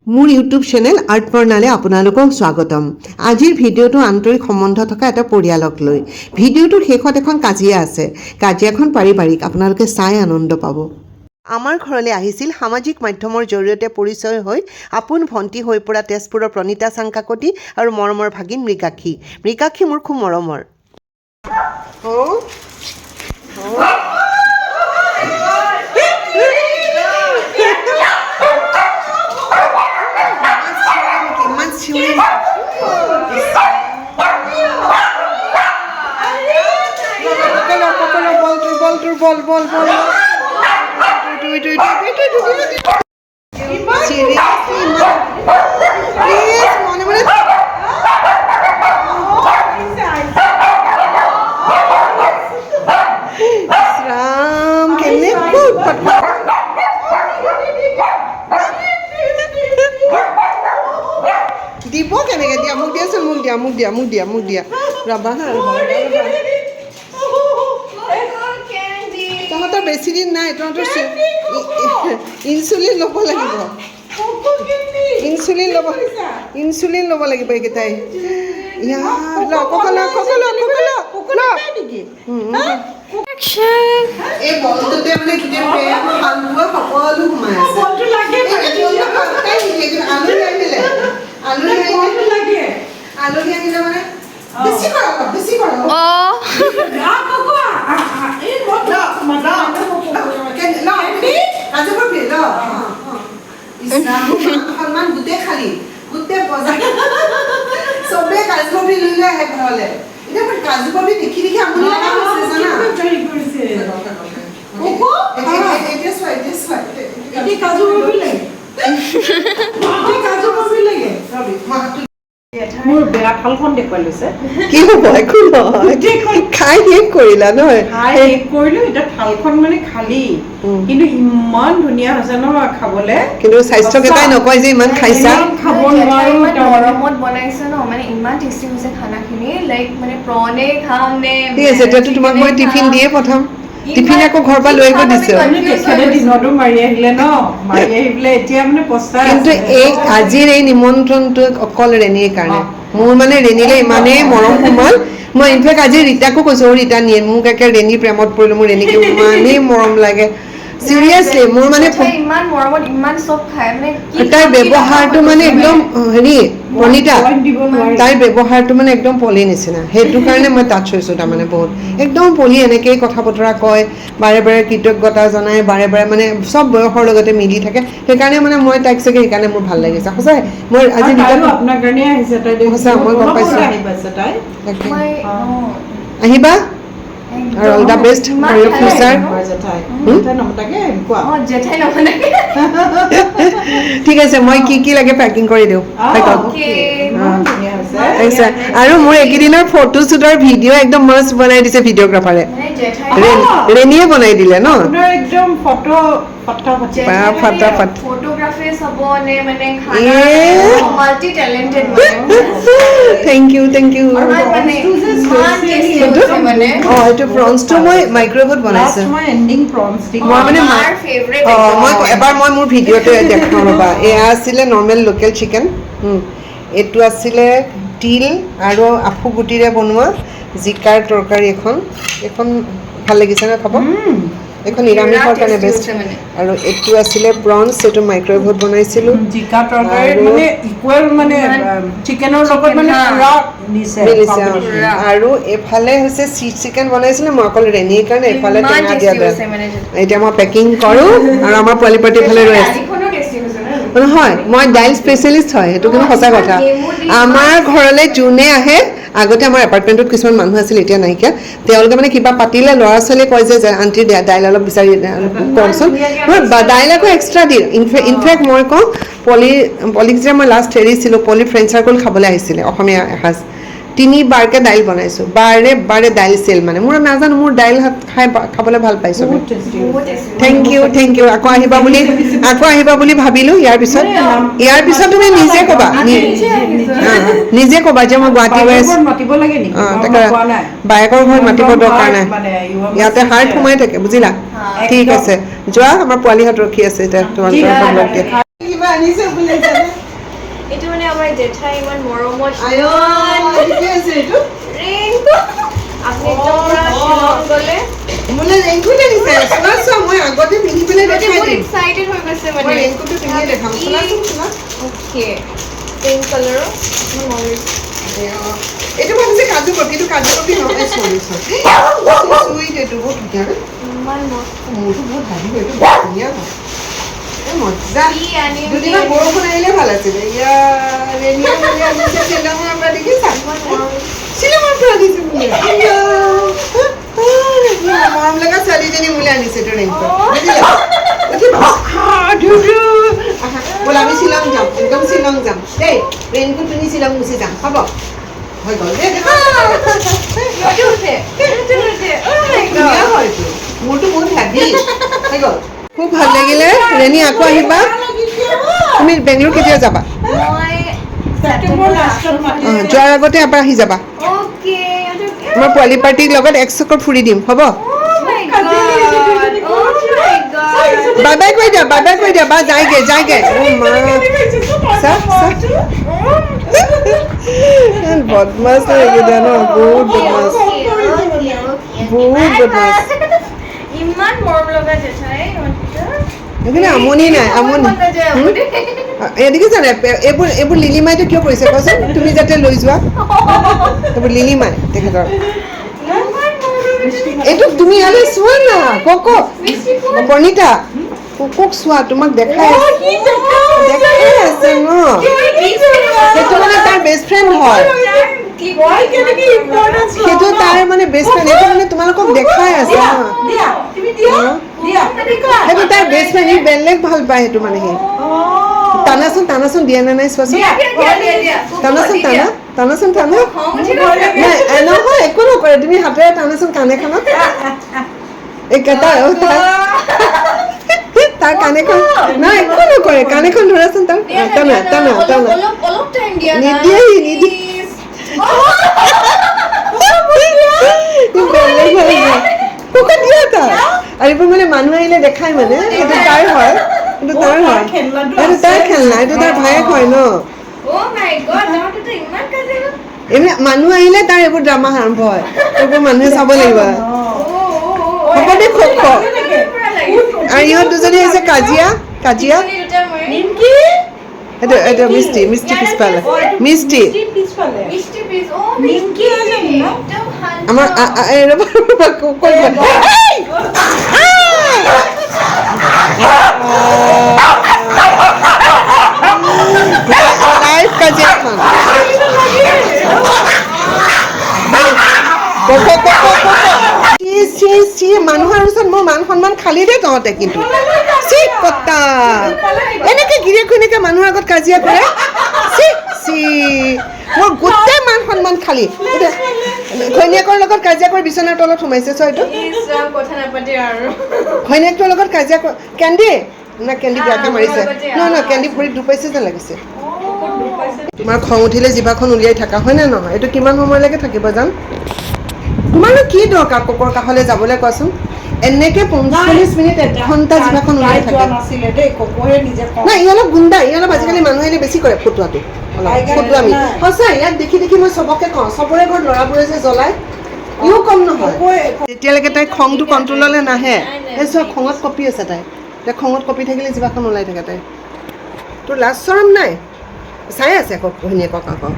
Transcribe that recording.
মোৰ YouTube channel art বৰ্ণালে আপোনালোকক স্বাগতম। আজিৰ ভিডিঅ'টো আন্তৰিক সম্বন্ধ থকা এটা পৰিয়ালক লৈ। ভিডিঅ'টোৰ শেষত এখন কাজিয়া আছে। কাজিয়াখন পাৰিবাৰিক, আপোনালোকে চাই আনন্দ পাব। আমাৰ ঘৰলৈ আহিছিল সামাজিক মাধ্যমৰ জৰিয়তে পৰিচয় হৈ আপোন ভণ্টি হৈ পৰা তেজপুৰৰ প্ৰণীতা চাংকাকতি আৰু মৰমৰ ভাগিন মৃগাক্ষী। মৃগাক্ষী মোৰ খুব মৰমৰ। দিব কেনেকৈ দিয়া মোক দিয়াচোন মোক দিয়া ৰবা না তহঁতৰ বেছি দিন নাই তহঁতৰ ইনচুলিন ল'ব লাগিব ইনচুলিন ল'ব লাগিব এইকেইটাই এই বলটোতে মানে গোটেই সকলো সোমাই আছে আলহী আহিলে মানে বেছি কৰক সন্মান গোটেই খালি গোটেই বজাৰ চবে কাজু কবি লৈ লৈ আহে ঘৰলে এতিয়া মই কাজু কবি দেখি আমনি লগা হৈছে জানা মোৰ বেয়া থালখন দেখুৱাই লৈছে কি হ'ব একো নহয় খাই শেষ কৰিলা নহয় শেষ কৰিলো এতিয়া থালখন মানে খালী কিন্তু ইমান ধুনীয়া হৈছে নহয় খাবলে কিন্তু স্বাস্থ্যকেইটাই নকয় যে ইমান খাইছা খাব নোৱাৰো গৰমত বনাইছে ন মানে ইমান টেষ্টি হৈছে খানাখিনি লাইক মানে প্ৰনে খাম নে ঠিক আছে এতিয়াতো তোমাক মই টিফিন দিয়ে পঠাম টিফিন আকৌ ঘৰ পৰা লৈ গৈ দিছে দিনতো মাৰি আহিলে ন মাৰি আহিলে এতিয়া মানে পস্তাই কিন্তু এই আজিৰ এই নিমন্ত্ৰণটো অকল ৰেণীৰ কাৰণে মোৰ মানে ৰেণীলে ইমানেই মৰম সোমাল মই ইনফেক্ট আজি ৰীতাকো কৈছো ৰীতা নিয়ে মোক একে ৰেণী প্ৰেমত পৰিলো মোৰ ৰেণীকে ইমানেই মৰম লাগে চিৰিয়াছলি মোৰ মানে ইমান মৰমত ইমান চব খায় মানে তাইৰ ব্যৱহাৰটো মানে একদম হেৰি প্ৰণীতা তাইৰ ব্যৱহাৰটো মানে একদম পলি নিচিনা সেইটো কাৰণে মই টাচ হৈছোঁ তাৰমানে বহুত একদম পলি এনেকেই কথা বতৰা কয় বাৰে বাৰে কৃতজ্ঞতা জনাই বাৰে বাৰে মানে চব বয়সৰ লগতে মিলি থাকে সেইকাৰণে মানে মই তাইক চাগে সেইকাৰণে মোৰ ভাল লাগিছে সঁচাই মই আজি আপোনাৰ কাৰণে আহিছে তাই সঁচা মই গম পাইছোঁ আহিবা আৰু all the best for your future ঠিক আছে মই কি লাগে পেকিং কৰি দিওঁ আৰু মোৰ এইকেইদিনৰ ফটো শ্বুটৰ ভিডিঅ' একদম মস্ত বনাই দিছে ভিডিঅ'গ্ৰাফাৰে ৰেণীয়ে বনাই দিলে ন একদম ফটো থেংক ইউ এইটো প্ৰনছটো মই মাইক্ৰৱেভত বনাইছো মই মানে এবাৰ মই মোৰ ভিডিঅ'টো দেখাওঁ ৰ'বা এয়া আছিলে নৰ্মেল লোকেল চিকেন এইটো আছিলে তিল আৰু আফু গুটিৰে বনোৱা জিকাৰ তৰকাৰী এখন ভাল লাগিছে ন খাব এখন নিৰামিষৰ কাৰণে বেষ্ট আৰু এইটো আছিলে প্ৰনছ এইটো মাইক্ৰৱেভত বনাইছিলোঁ জিকা তৰকাৰী মানে ইকুৱেল মানে চিকেনৰ লগত মানে পুৰা দিছে আৰু এফালে হৈছে চিকেন বনাইছিলে মই অকল ৰেণীৰ কাৰণে এফালে টেঙা দিয়া এতিয়া মই পেকিং কৰোঁ আৰু আমাৰ পোৱালি পাৰ্টি ফালে ৰৈ আছে নহয় মই দাইল স্পেচিয়েলিষ্ট হয় সেইটো কিন্তু সঁচা কথা আমাৰ ঘৰলৈ যোনে আহে আগতে আমাৰ এপাৰ্টমেণ্টত কিছুমান মানুহ আছিল এতিয়া নাইকিয়া তেওঁলোকে মানে কিবা পাতিলে ল'ৰা ছোৱালীয়ে কয় যে আণ্টি দাইল অলপ বিচাৰি কওকচোন দাইল আকৌ এক্সট্ৰা দিয়ে ইনফেক্ট মই কওঁ পলিক যে মই লাষ্ট এৰিছিলোঁ পলি ফ্ৰেণ্ড চাৰ্কল খাবলৈ আহিছিলে অসমীয়া এসাঁজ 3বাৰকৈ দাইল বনাইছোঁ বাৰে দাইল চেল মানে মোৰ নাজানো মোৰ দাইল খাবলৈ ভাল পাইছোঁ থেংক ইউ আকৌ আহিবা বুলি ভাবিলোঁ ইয়াৰ পিছত তুমি নিজে ক'বা যে মই গুৱাহাটী গৈ আছোঁ তাকে বায়েকৰ ঘৰত মাতিব দৰকাৰ নাই ইয়াতে হাৰ্ট সোমাই থাকে বুজিলা ঠিক আছে যোৱা আমাৰ পোৱালিহঁত ৰখি আছে এতিয়া তোমালোকৰ নহয় জেঠাই ইমান মৰমত ঠিকে আছে এইটো ৰেইনকো আপুনি একদম পুৰা শ্বিলং গ'লে মোলৈ ৰেইনকোট আনিছে চোৱা মই আগতে পিন্ধি পেলাই দেখাই বহুত দিম এক্সাইটেড হৈ গৈছে মই মানে ৰেইনকোটটো পিন্ধিয়ে দেখাম চোৱাচোন চোৱা অ'কে পিংক কালাৰৰ মোৰ মন এইটো ভাবিছে কাজু কপিটো কাজু কপি নহয় চৰি চুইট এইটো বহুত ধুনীয়া ইমান মস্ত মোৰটো বহুত ভাবি এইটো বহুত ধুনীয়া হয় মজা দুদিনমান বৰষুণ আহিলে ভাল আছিলে শ্বিলঙৰ পৰা দেখিছা শ্বিলঙৰ পৰা আনিছে মোলে মৰম লগা ছোৱালীজনী মোলে আনিছে এইটো ৰেইনকোট ব'ল আমি শ্বিলং যাম একদম শ্বিলং যাম দেই ৰেইনকোট পিন্ধি শ্বিলং গুচি যাম হ'ব হৈ গ'ল দেই ধুনীয়া হয়তো মোৰতো বহুত হেভি হৈ গ'ল খুব ভাল লাগিলে ৰেণী আকৌ আহিবা তুমি বেংগলোৰ কেতিয়া যাবা মই ছেপ্টেম্বৰ লাষ্টত মাতি যোৱাৰ আগতে এবাৰ আহি যাবা অ'কে মই পোৱালি পাৰ্টিৰ লগত এক চক্কৰ ফুৰি দিম হ'ব বাই বাই কৈ দিয়া বা যায়গে বদমাছ লাগিলে ন বহুত বদমাছ ইমান মৰম লগা জেঠাই সেইখিনি আমনি নাই আমনি এদিকে জানে এইবোৰ লিলিমাইটো কিয় কৰিছে কোৱাচোন তুমি যাতে লৈ যোৱা এইবোৰ লিলিমাই তেখেতৰ এইটো তুমি ইয়ালে চোৱা না কক প্ৰণীতা কক চোৱা তোমাক দেখাই আছে ন সেইটো মানে তাৰ বেষ্ট ফ্ৰেণ্ড হয় সেইটো তাৰ মানে বেষ্ট ফ্ৰেণ্ড এইটো মানে তোমালোকক দেখাই আছে সেইটো তাৰ বেষ্ট ফ্ৰেণ্ড সি বেলেগ ভাল পায় সেইটো মানে সি টানাচোন দিয়া নাই চোৱাচোন টানাচোন নাই নহয় একো নকৰে তুমি হাতেৰে টানাচোন কাণেখনত তাৰ কাণেখন নাই একো নকৰে কাণেখন ধৰাচোন তাৰ টানা নিদিয়ে আৰু এইবোৰ মানে মানুহ আহিলে দেখাই মানে এইটো তাৰ হয় এইটো তাৰ খেলনা এইটো তাৰ ভায়েক হয় ন এইবিলাক মানুহ আহিলে তাৰ এইবোৰ ড্ৰামা আৰম্ভ হয় এইবোৰ মানুহে চাব লাগিব হ'ব দে খুব আৰু ইহঁত দুজনী হৈছে কাজিয়া এইটো মিষ্টি পিছফালে মিষ্টি আমাৰ লাইভ কাজিয়াখন মানুহৰ ওচৰত মোৰ মান সন্মান খালি দে তহঁতে কিন্তু এনেকে গিৰিয়েক ঘৈণীয়েকে মানুহৰ আগত কাজিয়া কৰে মোৰ গোটেই মান সন্মান খালি ঘৈণীয়েকৰ লগত কাজিয়া কৰি বিচনাৰ তলত সোমাইছে চয়টো ঘৈণীয়েকটোৰ লগত কাজিয়া কৰি কেন্দি বেয়াকে মাৰিছে নহয় কেন্দি ভৰিত দুখ পাইছে যেন লাগিছে তোমাৰ খং উঠিলে জিভাখন উলিয়াই থাকা হয় নে নহয় এইটো কিমান সময়লৈকে থাকিব জান তোমাৰনো কি দৰকাৰ ককৰ কাষলৈ যাবলৈ কোৱাচোন এনেকে 45 মিনিট 1 ঘণ্টা জিভাখন উলিয়াই থাকে নাই ই অলপ গুণ্ডা ই অলপ আজিকালি মানুহ আহিলে বেছি কৰে ফটোৱাটো ফটোৱামি সঁচা ইয়াক দেখি মই চবকে কওঁ চবৰে ঘৰত ল'ৰাবোৰে যে জ্বলায় ইও কম নহয় যেতিয়ালৈকে তাই খংটো কণ্ট্ৰললৈ নাহে এই চোৱা খঙত কঁপি আছে তাই খঙত কঁপি থাকিলে জিভাখন ওলাই থাকে তাই তোৰ লাজ চৰম নাই চাই আছে আকৌ ঘৈণীয়েকক আকৌ